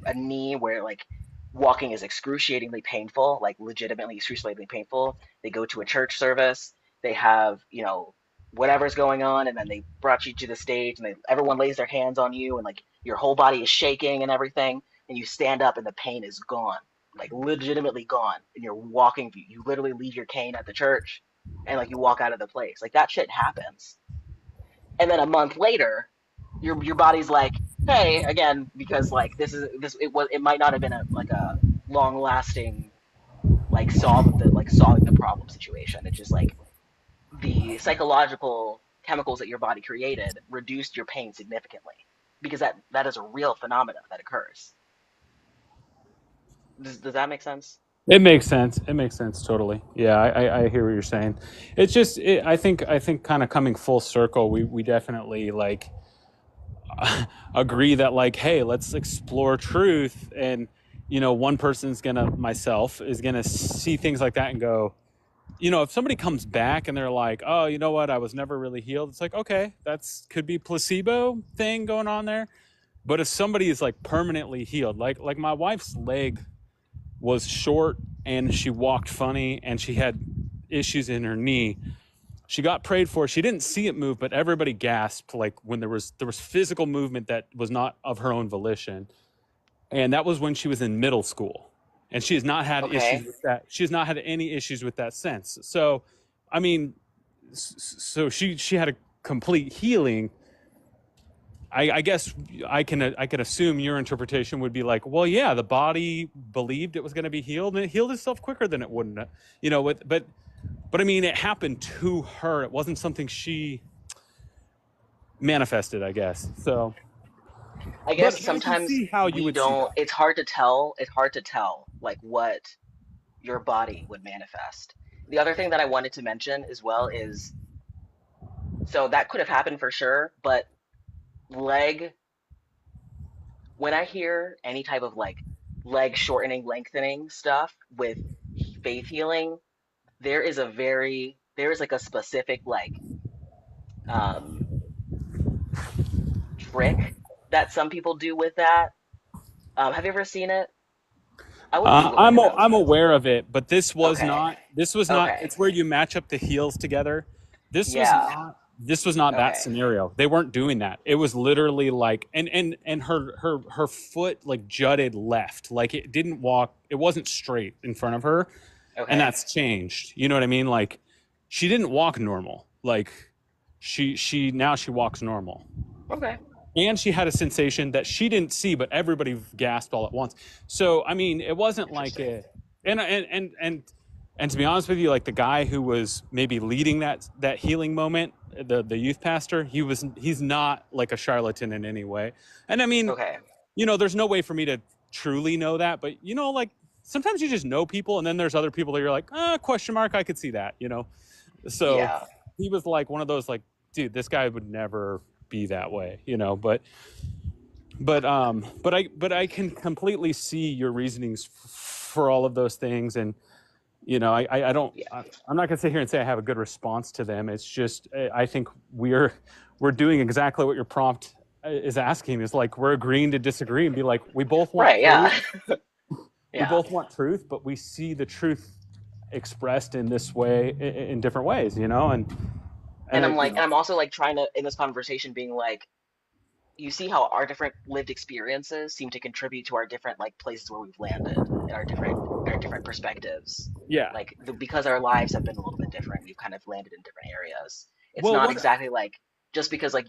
Speaker 1: a knee where like walking is excruciatingly painful, like legitimately excruciatingly painful. They go to a church service, they have, whatever's going on, and then they brought you to the stage and everyone lays their hands on you and like your whole body is shaking and everything, and you stand up and the pain is gone, like legitimately gone, and you're walking, you literally leave your cane at the church and like you walk out of the place. Like that shit happens. And then a month later, your body's like, hey, again, because like it might not have been a long lasting solving the problem situation. It's just like the psychological chemicals that your body created reduced your pain significantly because that is a real phenomenon that occurs. Does that make sense?
Speaker 2: It makes sense. It makes sense totally. Yeah, I hear what you're saying. It's just, I think kind of coming full circle, we definitely like agree that like, hey, let's explore truth, and one person's gonna, myself is gonna see things like that and go, you know, if somebody comes back and they're like, oh, you know what, I was never really healed, it's like, okay, that's could be placebo thing going on there. But if somebody is like permanently healed, like my wife's leg was short and she walked funny and she had issues in her knee. She got prayed for. She didn't see it move, but everybody gasped like when there was physical movement that was not of her own volition. And that was when she was in middle school. And she has not had issues
Speaker 1: Okay.
Speaker 2: with that. She has not had any issues with that since. So, I mean, so she had a complete healing. I guess I could assume your interpretation would be like, well, yeah, the body believed it was going to be healed, and it healed itself quicker than it wouldn't, you know. But I mean, it happened to her. It wasn't something she manifested, I guess. So,
Speaker 1: I
Speaker 2: but
Speaker 1: guess
Speaker 2: I can
Speaker 1: sometimes
Speaker 2: see how you
Speaker 1: we
Speaker 2: would see
Speaker 1: don't,
Speaker 2: that.
Speaker 1: it's hard to tell. It's hard to tell like what your body would manifest. The other thing that I wanted to mention as well is so that could have happened for sure, but leg, when I hear any type of like leg shortening, lengthening stuff with faith healing, there is like a specific like um trick that some people do with that. Have you ever seen it? I would Google it
Speaker 2: I'm
Speaker 1: if that was
Speaker 2: I'm
Speaker 1: best.
Speaker 2: aware of it, but this was
Speaker 1: Okay.
Speaker 2: not. This was not.
Speaker 1: Okay.
Speaker 2: It's where you match up the heels together. This was
Speaker 1: Yeah.
Speaker 2: not. This was not that
Speaker 1: Okay.
Speaker 2: scenario. They weren't doing that. It was literally like, and her foot like jutted left, like it didn't walk. It wasn't straight in front of her, and
Speaker 1: Okay.
Speaker 2: that's changed. You know what I mean? Like, she didn't walk normal. Like, she now she walks normal,
Speaker 1: Okay.
Speaker 2: and she had a sensation that she didn't see, but everybody gasped all at once. So I mean, it wasn't like
Speaker 1: Interesting.
Speaker 2: a, and to be honest with you, like the guy who was maybe leading that healing moment, the youth pastor, he's not like a charlatan in any way. And I mean,
Speaker 1: Okay.
Speaker 2: you know, there's no way for me to truly know that, but you know, like sometimes you just know people, and then there's other people that you're like, question mark, I could see that, you know. So
Speaker 1: Yeah.
Speaker 2: he was like one of those like, dude, this guy would never be that way, you know. But I can completely see your reasonings for all of those things, and you know, I don't,
Speaker 1: Yeah.
Speaker 2: I'm not gonna sit here and say I have a good response to them. It's just I think we're doing exactly what your prompt is asking. Is like we're agreeing to disagree and be like we both want
Speaker 1: Right.
Speaker 2: truth.
Speaker 1: Yeah.
Speaker 2: We
Speaker 1: Yeah.
Speaker 2: both want truth, but we see the truth expressed in this way in different ways, you know,
Speaker 1: And I'm
Speaker 2: you
Speaker 1: like, and
Speaker 2: know,
Speaker 1: I'm also like trying to in this conversation being like, you see how our different lived experiences seem to contribute to our different like places where we've landed and our different perspectives.
Speaker 2: yeah.
Speaker 1: Like because our lives have been a little bit different, we've kind of landed in different areas. It's
Speaker 2: Well,
Speaker 1: not
Speaker 2: what
Speaker 1: exactly like just because like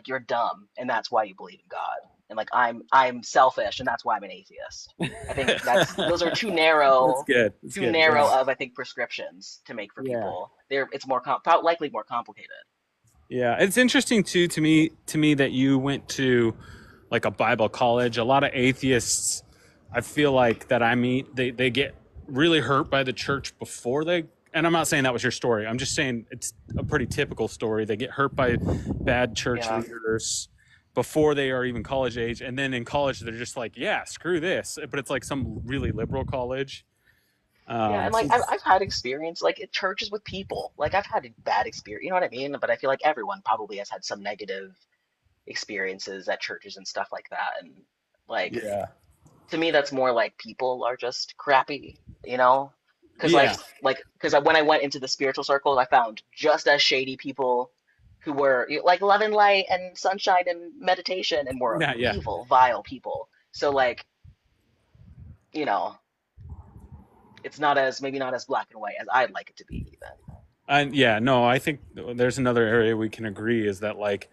Speaker 1: you're dumb and that's why you believe in God. And like I'm selfish and that's why I'm an atheist. I think that's those are
Speaker 2: That's good. That's
Speaker 1: too
Speaker 2: good.
Speaker 1: narrow
Speaker 2: Yeah.
Speaker 1: of I think prescriptions to make for
Speaker 2: Yeah.
Speaker 1: people. It's more likely more complicated.
Speaker 2: Yeah. It's interesting too to me that you went to like a Bible college. A lot of atheists, I feel like that I meet, they get really hurt by the church before they, and I'm not saying that was your story. I'm just saying it's a pretty typical story. They get hurt by bad church
Speaker 1: Yeah.
Speaker 2: leaders before they are even college age, and then in college they're just like, yeah, screw this. But it's like some really liberal college.
Speaker 1: Yeah, and like
Speaker 2: So
Speaker 1: I've had experience like at churches with people. Like I've had a bad experience, you know what I mean? But I feel like everyone probably has had some negative experiences at churches and stuff like that. And like
Speaker 2: yeah,
Speaker 1: to me, that's more like people are just crappy, you know? Because
Speaker 2: yeah,
Speaker 1: because when I went into the spiritual circles, I found just as shady people who were like love and light and sunshine and meditation and were
Speaker 2: yeah, yeah.
Speaker 1: evil, vile people. So like, you know, it's not as maybe not as black and white as I'd like it to be even.
Speaker 2: And yeah, no, I think there's another area we can agree is that like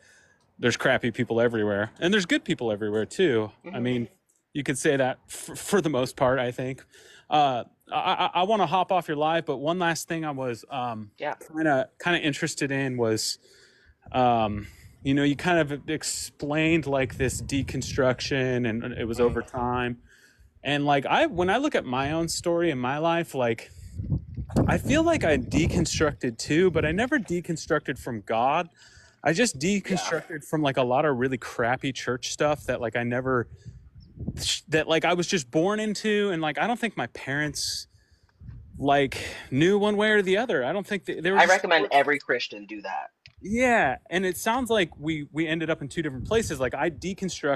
Speaker 2: there's crappy people everywhere, and there's good people everywhere too. I
Speaker 1: Hmm.
Speaker 2: mean, you could say that for the most part. I think. I want to hop off your live, but one last thing I was
Speaker 1: Yeah.
Speaker 2: kind of interested in was, um, you know, you kind of explained like this deconstruction, and it was over
Speaker 1: Mm.
Speaker 2: time, and like I when I look at my own story in my life, like I feel like I deconstructed too, but I never deconstructed from God. I just
Speaker 1: Yeah.
Speaker 2: deconstructed from like a lot of really crappy church stuff that like I never that like I was just born into, and like I don't think my parents like knew one way or the other. I don't think they were
Speaker 1: I
Speaker 2: just,
Speaker 1: recommend every Christian do that.
Speaker 2: yeah. And it sounds like we ended up in two different places. Like I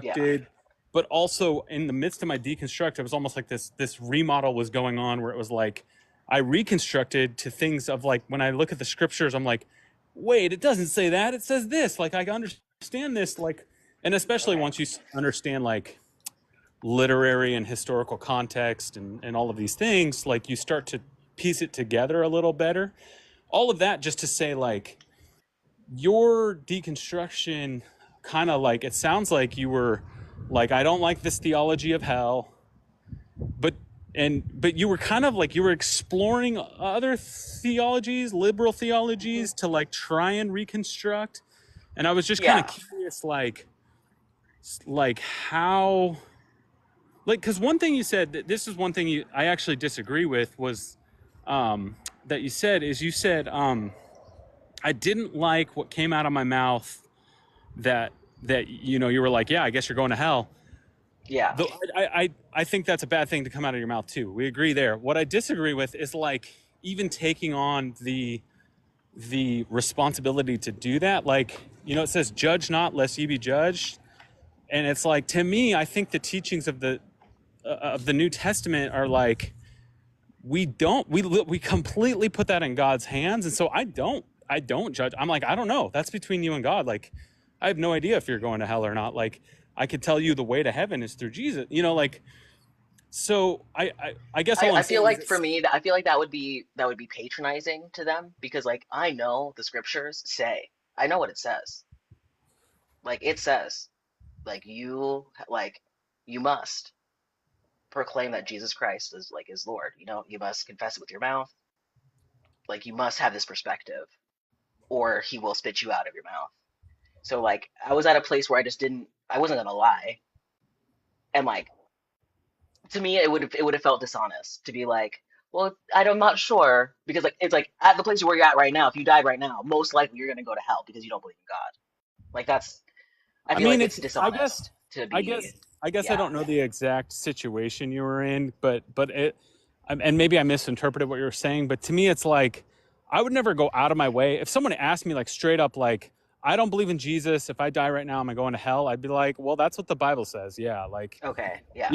Speaker 1: Yeah,
Speaker 2: deconstructed, but also in the midst of my deconstruct, it was almost like this remodel was going on where it was like I reconstructed to things of like when I look at the scriptures, I'm like, wait, it doesn't say that. It says this. Like I understand this. Like, and especially
Speaker 1: okay,
Speaker 2: once you understand like literary and historical context and all of these things, like you start to piece it together a little better. All of that just to say, like, your deconstruction kind of like, it sounds like you were like, I don't like this theology of hell, but but you were kind of like you were exploring other theologies, liberal
Speaker 1: hmm,
Speaker 2: theologies, to like try and reconstruct. And I was just kind of
Speaker 1: yeah,
Speaker 2: curious, like how, like, because one thing you said, this is one thing I actually disagree with, was that you said is you said I didn't like what came out of my mouth, that you were like, yeah, I guess you're going to hell.
Speaker 1: yeah,
Speaker 2: Though I think that's a bad thing to come out of your mouth too. We agree there. What I disagree with is like even taking on the responsibility to do that. Like, it says, "Judge not, lest ye be judged," and it's like, to me, I think the teachings of the New Testament are like, we don't we completely put that in God's hands, and so I don't judge. I'm like, I don't know. That's between you and God. Like, I have no idea if you're going to hell or not. Like, I could tell you the way to heaven is through Jesus. Like, so I guess all I'm
Speaker 1: I feel
Speaker 2: saying is
Speaker 1: like for
Speaker 2: it's,
Speaker 1: me, I feel like that would be patronizing to them because like I know the scriptures say, I know what it says. Like it says, like you must proclaim that Jesus Christ is Lord. You know, you must confess it with your mouth. Like you must have this perspective, or He will spit you out of your mouth. So like I was at a place where I wasn't gonna lie, and like to me it would have felt dishonest to be like, well, I'm not sure because like it's like at the place where you're at right now, if you died right now, most likely you're gonna go to hell because you don't believe in God. Like that's I
Speaker 2: I
Speaker 1: feel
Speaker 2: mean,
Speaker 1: like it's
Speaker 2: it's,
Speaker 1: dishonest to
Speaker 2: I
Speaker 1: be
Speaker 2: guess, I guess I
Speaker 1: yeah
Speaker 2: don't know the exact situation you were in, but and maybe I misinterpreted what you were saying, but to me, it's like, I would never go out of my way. If someone asked me like straight up, like, I don't believe in Jesus. If I die right now, am I going to hell? I'd be like, well, that's what the Bible says. Yeah. Like,
Speaker 1: okay yeah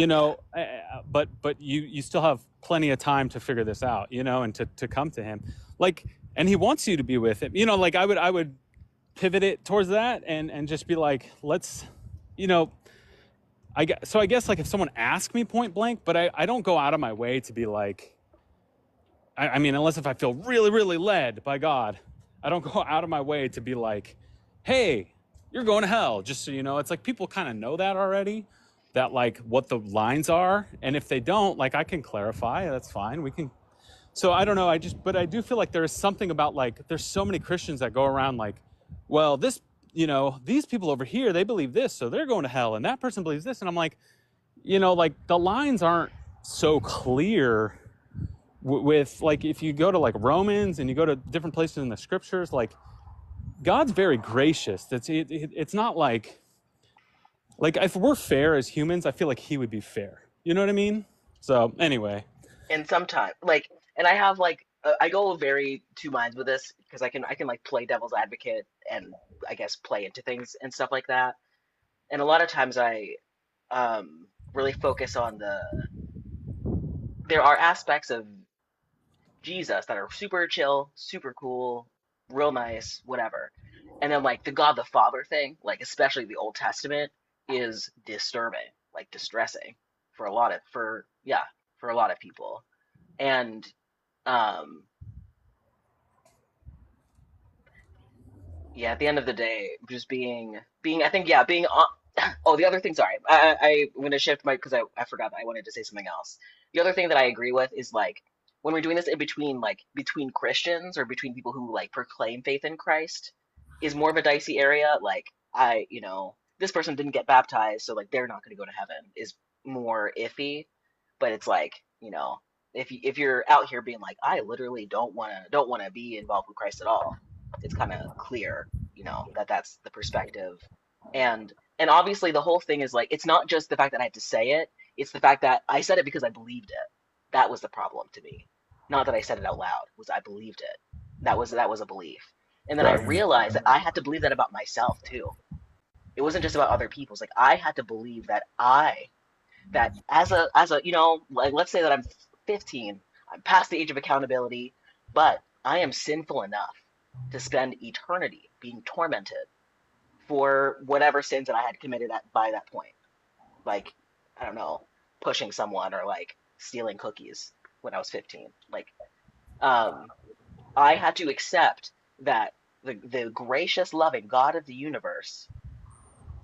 Speaker 2: but you still have plenty of time to figure this out, and to come to him. Like, and he wants you to be with him. Like I would pivot it towards that, and just be like, let's, you know, I guess like if someone asked me point blank, but I don't go out of my way to be like, I mean, unless if I feel really, really led by God, I don't go out of my way to be like, hey, you're going to hell. Just so you know, it's like people kind of know that already, that like what the lines are. And if they don't, like, I can clarify. That's fine. We can. So I don't know. But I do feel like there is something about like, there's so many Christians that go around like, well, these people over here, they believe this, so they're going to hell. And that person believes this. And I'm like, like the lines aren't so clear with like, if you go to like Romans and you go to different places in the scriptures, like God's very gracious. It's not like if we're fair as humans, I feel like he would be fair. You know what I mean? So anyway,
Speaker 1: and sometimes like and I have like I go very two minds with this because I can like play devil's advocate and I guess play into things and stuff like that. And a lot of times I really focus on there are aspects of Jesus that are super chill, super cool, real nice, whatever. And then like the God the Father thing, like especially the Old Testament, is disturbing, like distressing for for a lot of people. And um yeah, at the end of the day, just being I think yeah, being on oh the other thing, sorry. I'm gonna shift my because I forgot that I wanted to say something else. The other thing that I agree with is like when we're doing this in between between Christians or between people who like proclaim faith in Christ is more of a dicey area. Like this person didn't get baptized, so like they're not gonna go to heaven is more iffy. But it's like, if you're out here being like, I literally don't wanna be involved with Christ at all, it's kind of clear, that that's the perspective. And obviously the whole thing is like it's not just the fact that I had to say it, it's the fact that I said it because I believed it. That was the problem to me. Not that I said it out loud, was I believed it. That was a belief. And then I
Speaker 2: Gotcha.
Speaker 1: realized that I had to believe that about myself too. It wasn't just about other people's. Like I had to believe that as a like let's say that I'm 15, I'm past the age of accountability, but I am sinful enough to spend eternity being tormented for whatever sins that I had committed by that point. Like, I don't know, pushing someone or like stealing cookies when I was 15. Like, um, I had to accept that the gracious, loving God of the universe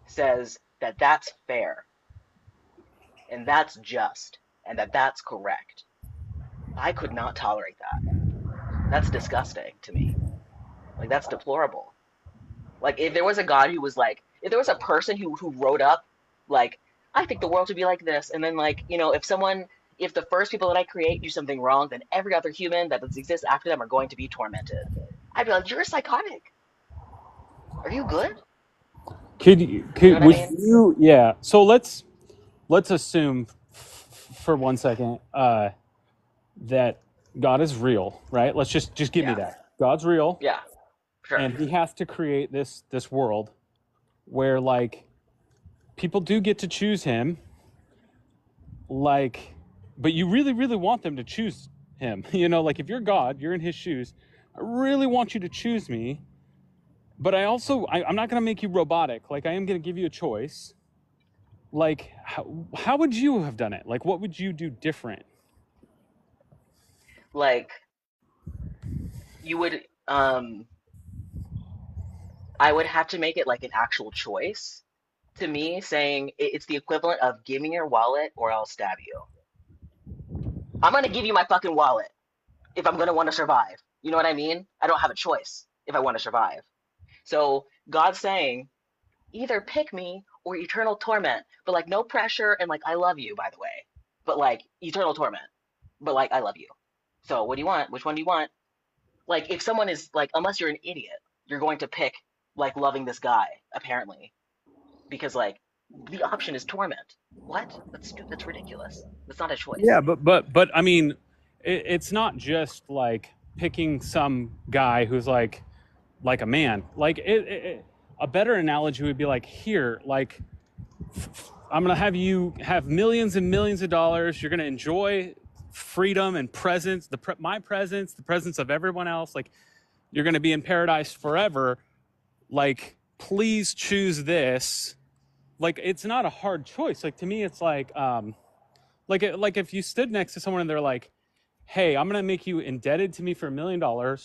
Speaker 1: says that that's fair and that's just and that that's correct. I could not tolerate that. That's disgusting to me. Like, that's deplorable. Like, if there was a God who was like, if there was a person who wrote up, like, I think the world should be like this, and then like, if the first people that I create do something wrong, then every other human that exists after them are going to be tormented. I'd be like, you're psychotic. Are you good? You know what I
Speaker 2: Would
Speaker 1: mean?
Speaker 2: you, yeah. So let's assume for 1 second, that God is real, right? Let's just give me
Speaker 1: Yeah,
Speaker 2: that. God's real,
Speaker 1: yeah, sure.
Speaker 2: and he has to create this world where like people do get to choose him, like, but you really want them to choose him. Like if you're God, you're in his shoes. I really want you to choose me, but I'm not going to make you robotic. Like I am going to give you a choice. Like how would you have done it? Like what would you do different?
Speaker 1: Like, you would, I would have to make it like an actual choice. To me, saying it's the equivalent of give me your wallet or I'll stab you. I'm gonna give you my fucking wallet if I'm gonna want to survive. You know what I mean? I don't have a choice if I want to survive. So God's saying either pick me or eternal torment, but like no pressure and like I love you, by the way, but like eternal torment, but like I love you. So what do you want? Which one do you want? Like if someone is like, unless you're an idiot, you're going to pick like loving this guy apparently because like the option is torment. What? That's stupid. That's ridiculous. That's not a choice.
Speaker 2: Yeah, but I mean, it's not just like picking some guy who's like a man. Like a better analogy would be like here, like I'm gonna have you have millions and millions of dollars. You're gonna enjoy freedom and presence, my presence, the presence of everyone else. Like you're gonna be in paradise forever. Like please choose this. Like it's not a hard choice. Like to me, it's like if you stood next to someone and they're like, hey, I'm gonna make you indebted to me for $1 million, or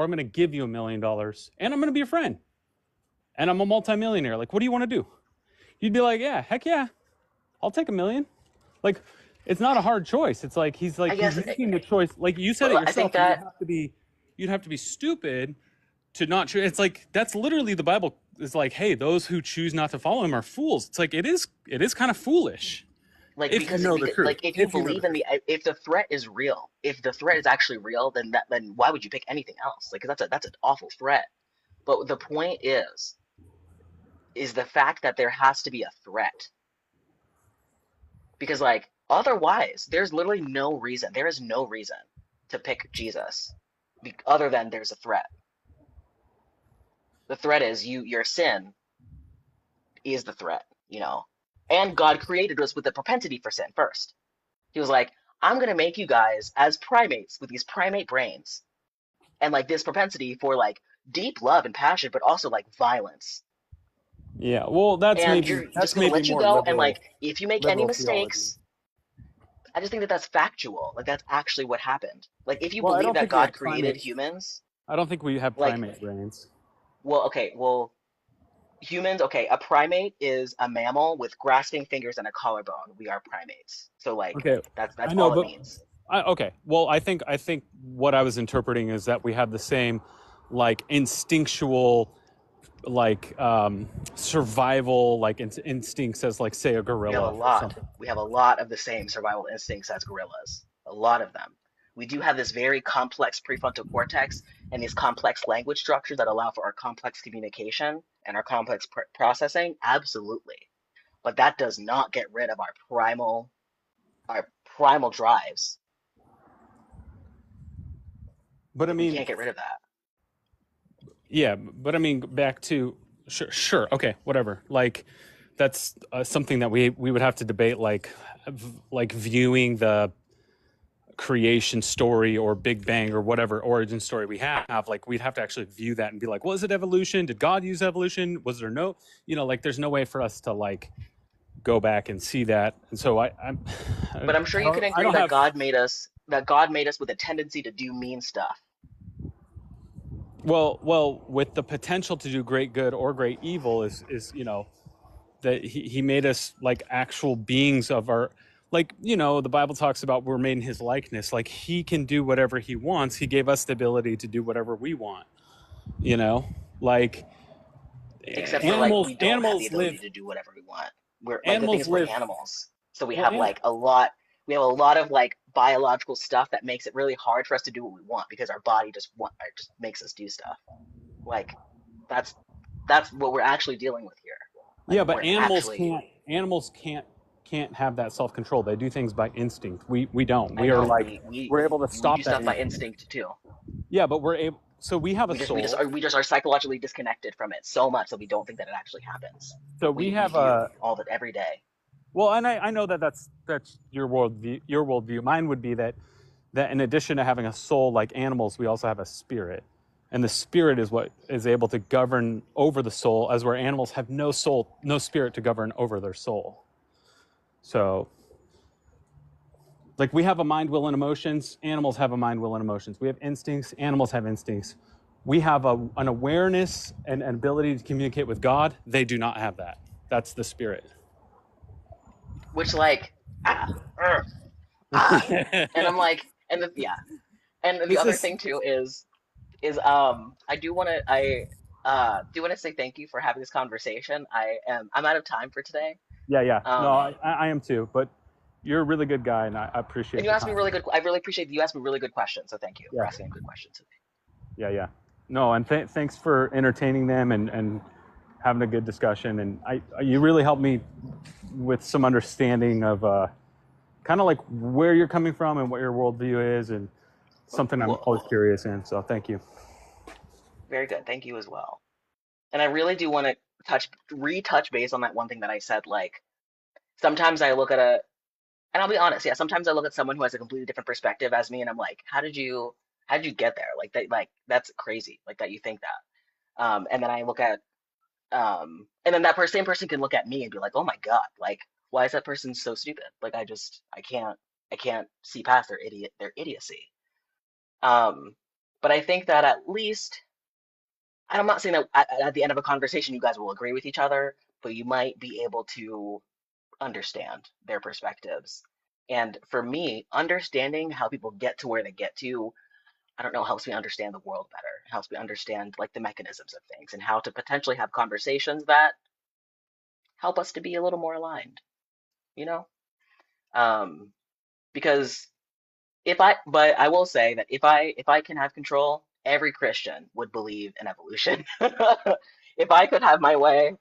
Speaker 2: I'm gonna give you $1 million, and I'm gonna be your friend, and I'm a multimillionaire. Like, what do you want to do? You'd be like, yeah, heck yeah, I'll take 1 million. Like, it's not a hard choice. It's like
Speaker 1: I
Speaker 2: he's
Speaker 1: guess,
Speaker 2: making the choice. Like you said it
Speaker 1: but I
Speaker 2: yourself.
Speaker 1: think that
Speaker 2: You'd have to be stupid to not choose. It's like that's literally the Bible is like, hey, those who choose not to follow him are fools. It's like it is kind of foolish
Speaker 1: like
Speaker 2: if you
Speaker 1: because
Speaker 2: know the
Speaker 1: because
Speaker 2: truth.
Speaker 1: like if you
Speaker 2: If you know the
Speaker 1: believe in
Speaker 2: truth.
Speaker 1: if the threat is real, if the threat is actually real, then why would you pick anything else? Like 'cause that's an awful threat. But the point is the fact that there has to be a threat because like otherwise there's literally no reason. There is no reason to pick Jesus other than there's a threat. The threat is your sin is the threat. And God created us with the propensity for sin first. He was like, I'm gonna make you guys as primates with these primate brains and like this propensity for like deep love and passion, but also like violence.
Speaker 2: Yeah, well, that's
Speaker 1: And
Speaker 2: maybe
Speaker 1: you're just
Speaker 2: that's
Speaker 1: gonna
Speaker 2: maybe
Speaker 1: let you
Speaker 2: more
Speaker 1: go. And like, if you make any
Speaker 2: liberal theology.
Speaker 1: mistakes, I just think that that's factual. Like, that's actually what happened. Like, if you
Speaker 2: Well, I
Speaker 1: believe
Speaker 2: don't
Speaker 1: that
Speaker 2: think we
Speaker 1: God
Speaker 2: have
Speaker 1: created
Speaker 2: primates.
Speaker 1: humans,
Speaker 2: I don't think we have
Speaker 1: like,
Speaker 2: primate brains.
Speaker 1: well, okay, well, humans, okay, a primate is a mammal with grasping fingers and a collarbone. We are primates. So, like,
Speaker 2: Okay,
Speaker 1: that's
Speaker 2: I know,
Speaker 1: all it
Speaker 2: but
Speaker 1: means.
Speaker 2: okay. Well, I think what I was interpreting is that we have the same, like instinctual, like survival, like instincts as like say a
Speaker 1: We have a
Speaker 2: gorilla or
Speaker 1: lot.
Speaker 2: something.
Speaker 1: We have a lot of the same survival instincts as gorillas. A lot of them. We do have this very complex prefrontal cortex and these complex language structures that allow for our complex communication and our complex processing. Absolutely. But that does not get rid of our primal drives.
Speaker 2: but I
Speaker 1: Like we
Speaker 2: mean,
Speaker 1: can't get rid of that.
Speaker 2: yeah, but I mean, back to sure, okay, whatever. Like, that's something that we would have to debate, like viewing the creation story or Big Bang or whatever origin story we have. Like, we'd have to actually view that and be like, was it evolution? Did God use evolution? Was there no, like, there's no way for us to like go back and see that. And so
Speaker 1: But I'm sure you can
Speaker 2: I
Speaker 1: agree
Speaker 2: don't
Speaker 1: that
Speaker 2: have.
Speaker 1: God made us with a tendency to do mean stuff.
Speaker 2: Well, with the potential to do great good or great evil is that he made us like actual beings of our, like, the Bible talks about we're made in his likeness. Like, he can do whatever he wants. He gave us the ability to do whatever we want. You know, like
Speaker 1: Except for like
Speaker 2: animals
Speaker 1: we don't have the
Speaker 2: animals
Speaker 1: ability
Speaker 2: live
Speaker 1: to do whatever we want. We're like the thing
Speaker 2: animals
Speaker 1: is we're
Speaker 2: live
Speaker 1: animals. So we
Speaker 2: well
Speaker 1: have
Speaker 2: an,
Speaker 1: like a lot we have a lot of like biological stuff that makes it really hard for us to do what we want because our body just makes us do stuff. Like that's that's what we're actually dealing with here. Like
Speaker 2: yeah, but
Speaker 1: we're actually
Speaker 2: animals can't have that self-control. They do things by instinct. We don't.
Speaker 1: I
Speaker 2: We are
Speaker 1: know
Speaker 2: like, we're able to
Speaker 1: we do
Speaker 2: stop that
Speaker 1: stuff by
Speaker 2: instinct.
Speaker 1: instinct too.
Speaker 2: Yeah, but we're able, so we have a soul.
Speaker 1: We just are psychologically disconnected from it so much that we don't think that it actually happens.
Speaker 2: So
Speaker 1: But
Speaker 2: we
Speaker 1: we
Speaker 2: have
Speaker 1: do
Speaker 2: a,
Speaker 1: every day.
Speaker 2: well, and I know that that's your worldview. Your worldview. Mine would be that in addition to having a soul like animals, we also have a spirit, and the spirit is what is able to govern over the soul, as where animals have no soul, no spirit to govern over their soul. So, like, we have a mind, will, and emotions. Animals have a mind, will, and emotions. We have instincts. Animals have instincts. We have an awareness and an ability to communicate with God. They do not have that. That's the spirit.
Speaker 1: Which like ah, ah. And I'm like, yeah. And then the
Speaker 2: This
Speaker 1: other
Speaker 2: is
Speaker 1: thing too is I do want to say thank you for having this conversation. I'm out of time for today.
Speaker 2: Yeah, yeah. No,
Speaker 1: Um,
Speaker 2: I am too. But you're a really good guy, and I
Speaker 1: and
Speaker 2: appreciate
Speaker 1: you
Speaker 2: the
Speaker 1: asked me
Speaker 2: time.
Speaker 1: really good. I really appreciate that you asked me really good questions. So thank you for
Speaker 2: Yeah,
Speaker 1: asking good questions.
Speaker 2: yeah, yeah. No, and thanks for entertaining them and having a good discussion. And you really helped me with some understanding of kind of like where you're coming from and what your worldview is, and something I'm
Speaker 1: Well,
Speaker 2: always curious in. So thank you.
Speaker 1: very good. Thank you as well. And I really do want to retouch base on that one thing that I said. Like sometimes I look at and I'll be honest, yeah, sometimes I look at someone who has a completely different perspective as me, and I'm like, how did you get there? Like that's crazy. Like that you think that. And then I look at, and then that same person can look at me and be like, oh my God, like why is that person so stupid? Like I can't see past their idiocy. Um, but I think that at least, and I'm not saying that at the end of a conversation you guys will agree with each other, but you might be able to understand their perspectives. And for me, understanding how people get to where they get to, I don't know, helps me understand the world better. Helps me understand like the mechanisms of things and how to potentially have conversations that help us to be a little more aligned, you know? Um, because but I will say that if I can have control, every Christian would believe in evolution. If I could have my way,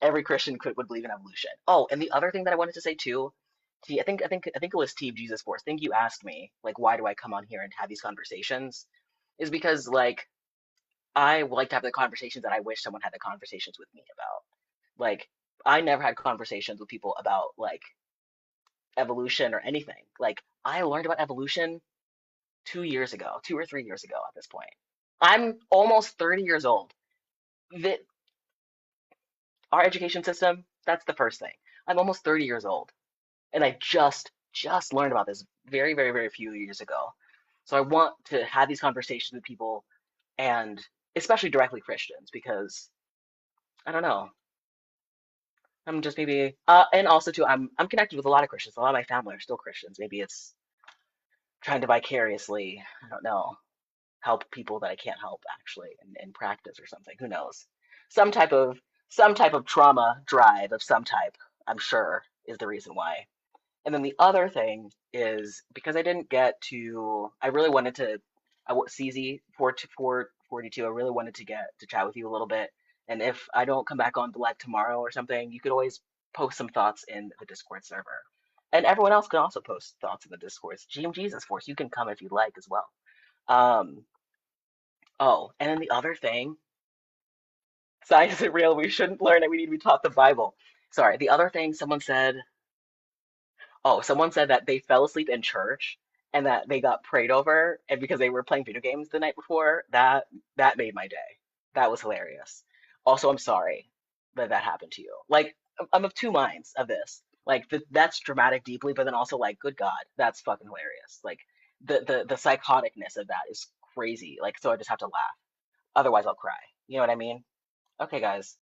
Speaker 1: every Christian would believe in evolution. Oh, and the other thing that I wanted to say too, T, I think it was Steve Jesus Force. I think you asked me like why do I come on here and have these conversations? Is because like I like to have the conversations that I wish someone had the conversations with me about. Like I never had conversations with people about like evolution or anything. Like I learned about evolution 2 years ago, 2 or 3 years ago at this point. I'm almost 30 years old. The, our education system, that's the first thing. I'm almost 30 years old. And I just learned about this very few years ago. So I want to have these conversations with people and especially directly Christians because I don't know. I'm just maybe and also too I'm connected with a lot of Christians. A lot of my family are still Christians. Maybe it's trying to vicariously, I don't know, help people that I can't help actually in practice or something. Who knows? Some type of some type of trauma drive of some type, I'm sure, is the reason why. And then the other thing is because I didn't get to, I really wanted to, CZ 442, I really wanted to get to chat with you a little bit. And if I don't come back on the live tomorrow or something, you could always post some thoughts in the Discord server. And everyone else can also post thoughts in the Discord. GM Jesus Force, you can come if you'd like as well. Um, Oh, and then the other thing, science isn't real. We shouldn't learn it. We need to be taught the Bible. Sorry. The other thing someone said that they fell asleep in church and that they got prayed over, and because they were playing video games the night before, that made my day. That was hilarious. Also, I'm sorry that that happened to you. Like, I'm of two minds of this. Like, that's dramatic deeply, but then also like, good God, that's fucking hilarious. Like, the psychoticness of that is crazy. Like, so I just have to laugh. Otherwise, I'll cry. You know what I mean? Okay, guys.